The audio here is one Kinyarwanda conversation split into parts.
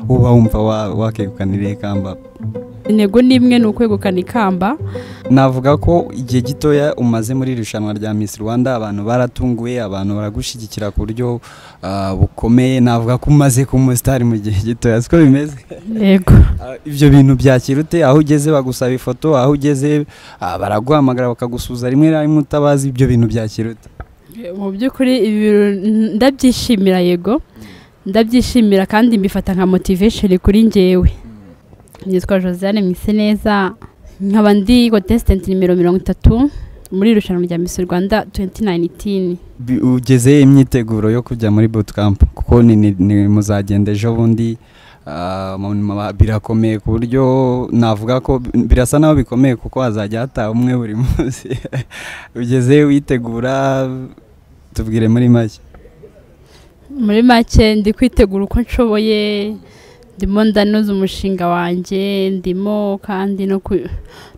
uba wumva wakegukanira ikamba? Intego nimwe ni ukwegukana ikamba. Navuga ko igihe gitoya umaze muri irushanwa rya Miss Rwanda abantu baratunguye, abantu baragushigikira ku buryo bukomeye. Navuga ko umaze ku umustar mu gihe gitoya, siko bimeze? Yego. Ibyo bintu byakirute aho ugeze bagusaba ifoto, aho ugeze baraguhamagara bakagusuza rimwe rimwe utabazi, ibyo bintu byakirute? Mu by'ukuri ndabyishimira, yego ndabyishimira kandi mbifata nka motivation kuri njyewe. Nitwa Josiane Mwiseneza, nkaba ndi contestant nimero 30 muri irushanwa rya Miss Rwanda 2019. Ugeze imyiteguro yo kujya muri bootcamp kuko ni muzagenda ejo bundi, birakomeye ku buryo navuga ko birasa naho bikomeye kuko hazajya hataha umwe buri munsi. Ugeze witegura, tubwire muri make. Muri make ndi kwitegura uko nshoboye, ndimo ndanoza umushinga wanjye, ndimo kandi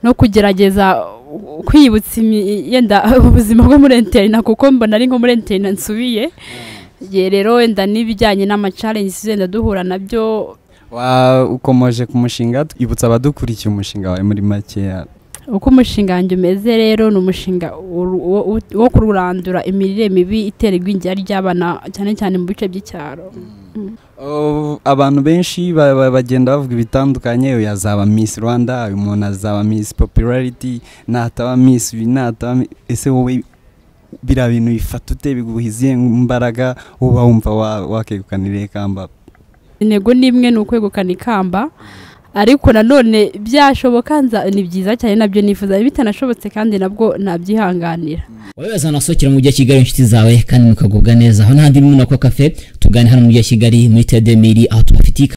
no kugerageza kwibutsa yenda ubuzima bwo muri internet, kuko mbona ari nko muri internet nsubiye. Rero wenda n'ibijyanye n'ama challenges zenda duhura nabyo. Ukomeje ku mushinga, ibutsa abadukurikiye umushinga wawe muri make. Uko umushinga wanjye umeze rero ni umushinga wo kurandura imirire mibi itera igwingira ry'abana cyane cyane mu bice by'icyaro. Abantu benshi bagenda bavuga ibitandukanye, uyu azaba Miss Rwanda, uyu muntu azaba Miss Popularity, nataba Miss ese wowe bira bintu bifata ute, biguhiziye imbaraga, uba wumva wakegukanira ikamba? Intego nimwe ni ukwegukana ikamba, ariko nanone byashoboka ni byiza cyane, nabyo nifuza. Bitanashobotse kandi nabwo nabyihanganira. Wowe bazanasokera mu gihe Kigali inshuti zawe kandi mukagubwa neza. Aho n'ahandi mu Nako Cafe tugane hano mu gihe Kigali muri Tedemiri, aho tubafitiye